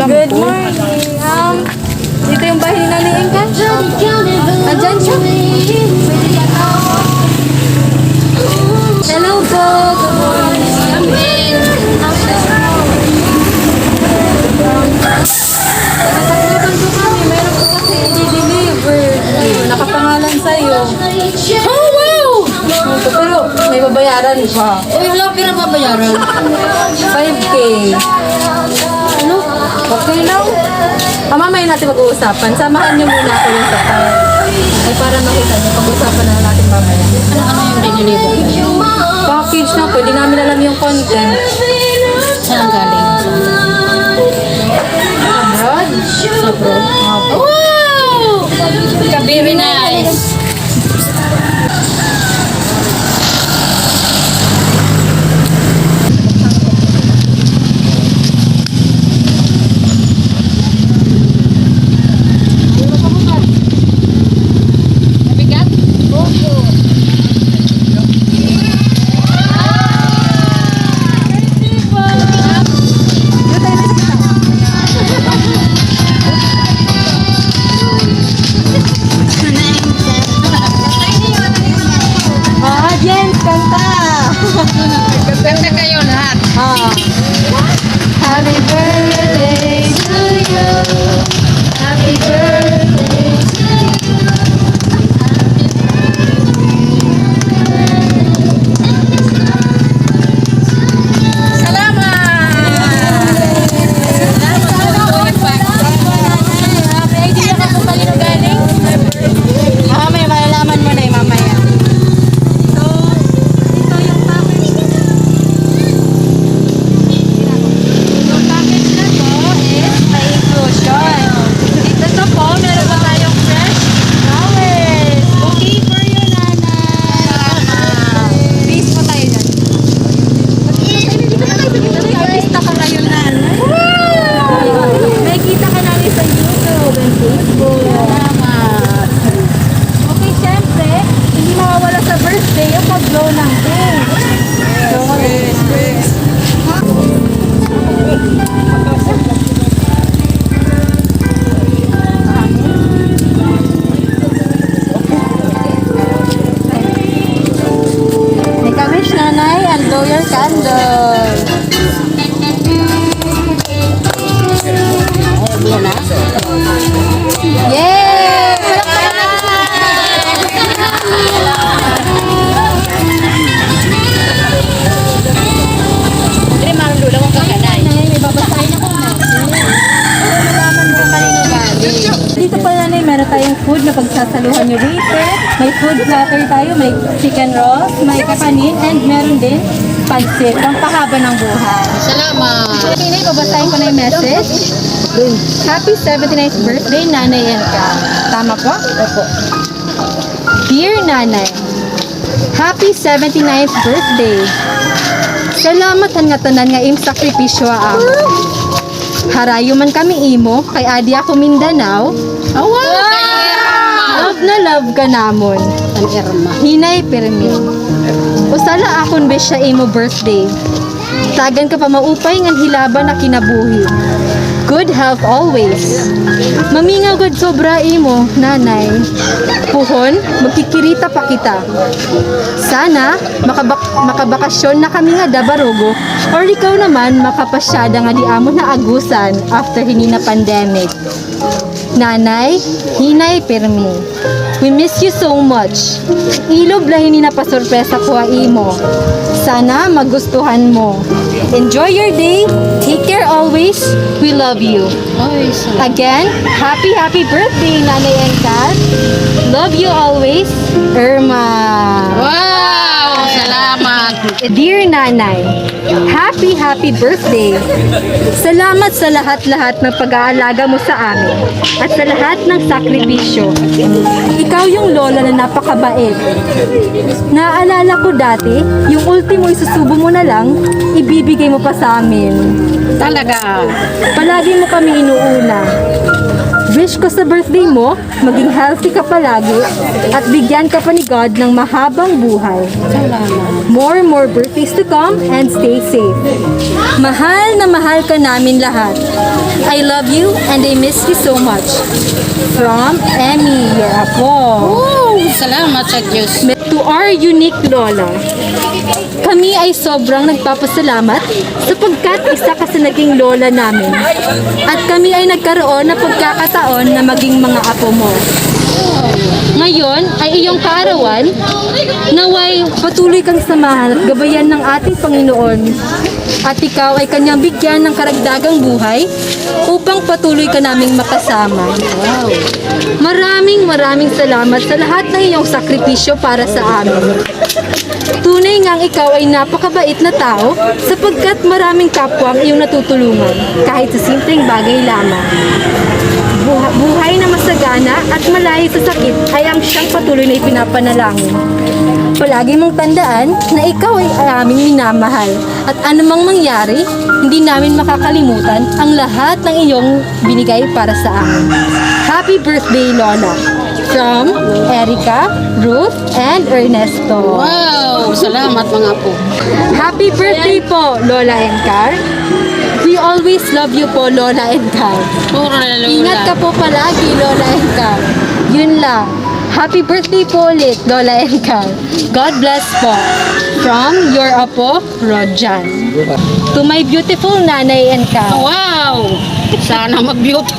Good morning. Dito yung bahay ni Nanay Inka. Andyan siya. Hello po. Good morning. Nakatulog po kami. Meron po kasi i-deliver. Nakapangalan sa'yo. Oh, wow! Pero may babayaran pa. Uy, wala pira babayaran. 5K. Ano? Okay lang. Mamaya natin mag-uusapan. Samahan niyo muna ako yung sa ay para makita niyo. Pag-uusapan na natin mamaya. Ano yung dinilibo? Package na. Pwede namin alam yung content. Saan galing? Abroad? Sa bro. Wow! Very nice. James, kanta! Ganda kayo lahat. Happy birthday to you. Happy birthday to you. May idea ka kung kanino galing? May malalaman mo na yung mamaya. Blow your candle. Yay! Dre, marunong lang ka kanay. May babasahin ako na. Malaman mo kung kanino galing. Dito pala na meron tayong food na pagsasaluhan nyo dito. May food platter tayo, may chicken rolls, may kapanin, and meron din pansit. Pampahaba ng buhay. Salamat. Okay, babasahin ko na yung message. Happy 79th birthday, Nanay Inka. Tama po? Opo. Dear Nanay, happy 79th birthday. Salamat nga tanan nga im sakripisyo amo. Harayo man kami imo, kay adi ako Mindanao. Love na love ka namon. Ang irma. Hinay pirmi. Usala akon besya imo birthday. Tagan ka pa maupay ngan hilaban na kinabuhi. Good health always. Mamingaw gud sobra imo, nanay. Puhon, magkikirita pa kita. Sana makabakasyon na kami nga dabarugo or ikaw naman makapasyada nga di amo na agusan after hini na pandemic. Nanay, hinay pirmi. We miss you so much. Ilob lahi ni na pasurpresa ko imo. Sana magustuhan mo. Enjoy your day. Take care always. We love you. Ay, salamat. Again, happy birthday, Nanay and Kat. Love you always, Irma. Wow! Salamat. Dear Nanay, happy birthday. Salamat sa lahat-lahat ng pag-aalaga mo sa amin at sa lahat ng sakripisyo. Ikaw yung lola na napakabait. Naalala ko dati, yung ultimo isusubo mo na lang, ibibigay mo pa sa amin. Talaga. Palagi mo kami inuuna. Wish ko sa birthday mo, maging healthy ka palagi at bigyan ka pa ni God ng mahabang buhay. Salamat. More birthdays to come and stay safe. Mahal na mahal ka namin lahat. I love you and I miss you so much. From Emmy, your apo. Wow! Salamat sa Diyos. To our unique Lola, kami ay sobrang nagpapasalamat sapagkat isa ka sa naging lola namin. At kami ay nagkaroon ng pagkakataon na maging mga apo mo. Ngayon ay iyong kaarawan, naway patuloy kang samahan at gabayan ng ating Panginoon. At ikaw ay kanyang bigyan ng karagdagang buhay upang patuloy ka naming makasama. Wow. Maraming salamat sa lahat ng iyong sakripisyo para sa amin. Tunay ngang ikaw ay napakabait na tao sapagkat maraming kapwa ang iyong natutulungan kahit sa simpleng bagay lamang. Buhay na masagana at malayo sa sakit ay ang siyang patuloy na ipinapanalangin. Palagi mong tandaan na ikaw ay aming minamahal at anumang mangyari, hindi namin makakalimutan ang lahat ng iyong binigay para sa amin. Happy birthday, Lola! From Erica, Ruth, and Ernesto. Wow! Salamat mga po. Happy birthday po, Lola and Car. We always love you po, Lola and Car. Puro na lula. Ingat ka po palagi, Lola and Car. Yun lang. Happy birthday po ulit, Lola and Car. God bless po. From your apo, Rojan. To my beautiful Nanay and Car. Wow! Sana mag-beauty.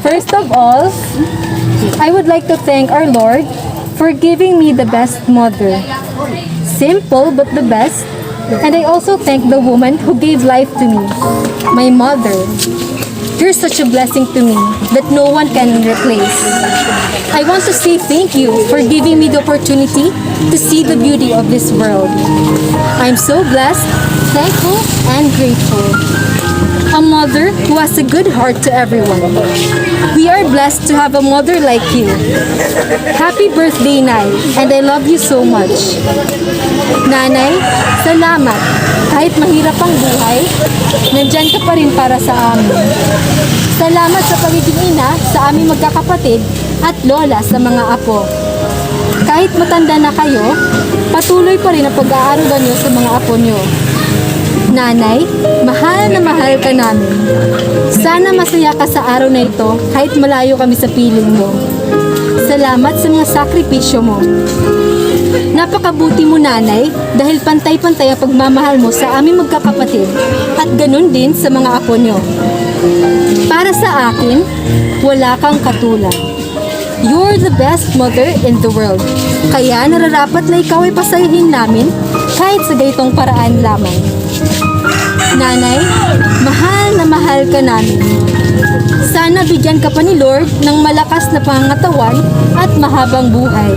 First of all, I would like to thank our Lord for giving me the best mother. Simple but the best. And I also thank the woman who gave life to me, my mother. You're such a blessing to me that no one can replace. I want to say thank you for giving me the opportunity to see the beauty of this world. I'm so blessed, thankful, and grateful. A mother who has a good heart to everyone. We are blessed to have a mother like you. Happy birthday, Nay, and I love you so much. Nanay, salamat. Kahit mahirap ang buhay, nandyan ka pa rin para sa amin. Salamat sa pagiging ina sa aming magkakapatid at lola sa mga apo. Kahit matanda na kayo, patuloy pa rin ang pag-aarugan niyo sa mga apo niyo. Nanay, mahal na mahal ka namin. Sana masaya ka sa araw na ito kahit malayo kami sa piling mo. Salamat sa mga sakripisyo mo. Napakabuti mo, Nanay, dahil pantay-pantay ang pagmamahal mo sa aming magkakapatid at ganun din sa mga apo nyo. Para sa akin, wala kang katulad. You're the best mother in the world. Kaya nararapat na ikaw ay pasayahin namin kahit sa gaytong paraan lamang. Nanay, mahal na mahal ka namin. Sana bigyan ka pa ni Lord ng malakas na pangangatawan at mahabang buhay.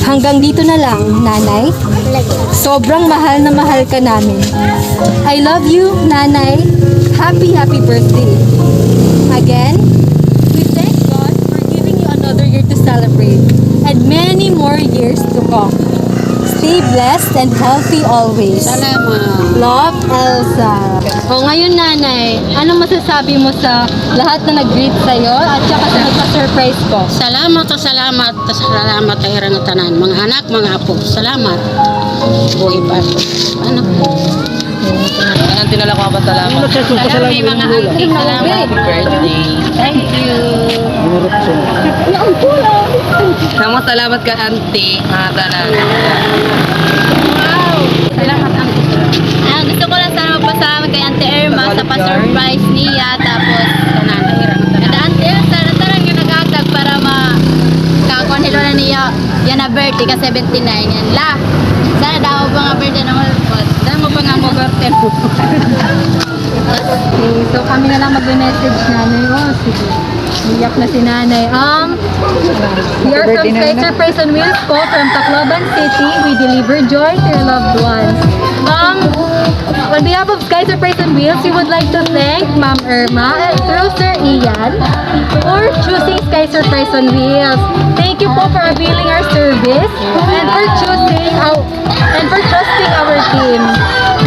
Hanggang dito na lang, Nanay. Sobrang mahal na mahal ka namin. I love you, Nanay. Happy birthday. Again, we thank God for giving you another year to celebrate and many more years to come. Stay blessed and healthy always. Salamat. Love, Elsa. O ngayon, Nanay, ano masasabi mo sa lahat na nag-greet sa'yo at saka sa nagpa-surprise ko? Salamat. Salamat tayo ng tanan. Mga anak, mga apo. Salamat. Buhay pa. Ano? Ang tinala ko pa salamat. May mga auntie, salamat. Happy birthday. Thank you. Kamu salamat ka auntie. Tanan. Salamat, auntie. Gusto ko lang sana magpasalamat kay Auntie Irma sa pa-surprise niya. Tapos, kada Auntie Irma, sana tarang yung nag-agag para makakuan nilo na niya. Yan na birthday ka 79. Yan la. Sana daw pa nga birthday ng Malpot. Dahil mo pa nga mo birthday. Okay, so kami na lang mag-message nanay. Oh, sige. Iyak na si nanay. We are from Sky Surprise on Wheels po from Tacloban City. We deliver joy to your loved ones. On behalf of Sky Surprise on Wheels, we would like to thank Ma'am Irma and through Sir Ian for choosing Sky Surprise on Wheels. Thank you po for availing our service and for choosing trusting our team.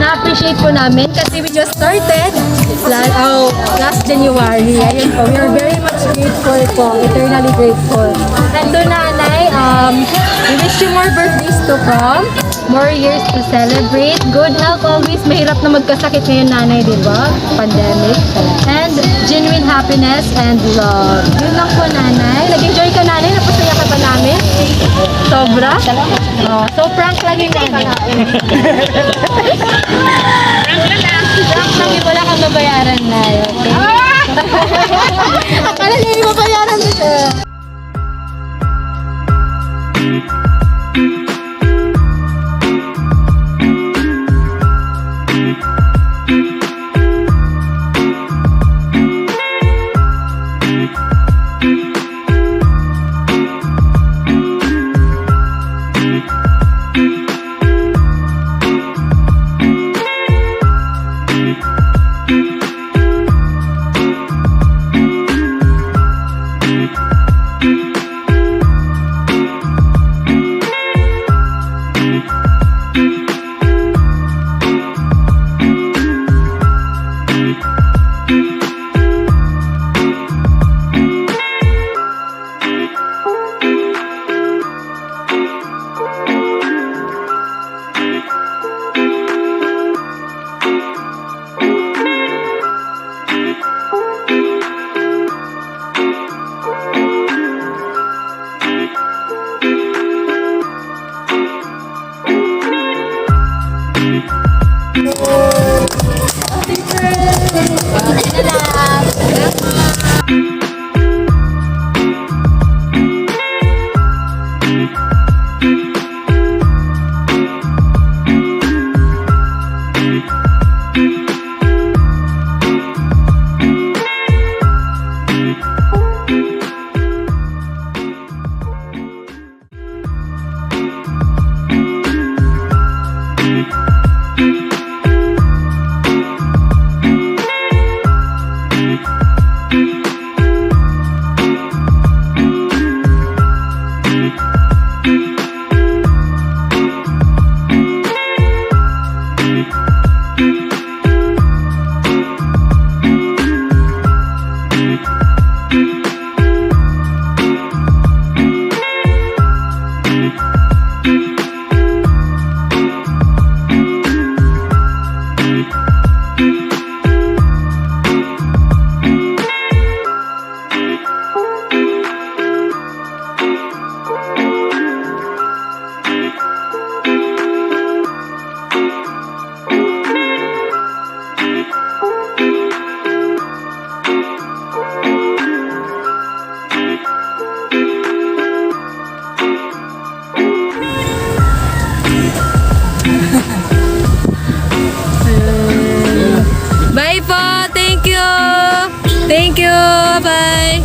Na-appreciate po namin kasi we just started last January. Ayun po, we are very much grateful po, eternally grateful. And to nanay, we wish you more birthdays to come, more years to celebrate, good health always. Mahirap na magkasakit ngayon nanay, di ba? Pandemic. And genuine happiness and love. Yun lang po nanay. Nag-enjoy ka nanay? Napasaya ka ba namin? Sobra? Oh, so prank lang yung nanay. Prank lang yung wala kang babayaran na. Okay? Akala niya yung babayaran na siya. Bye po! Thank you! Thank you! Bye!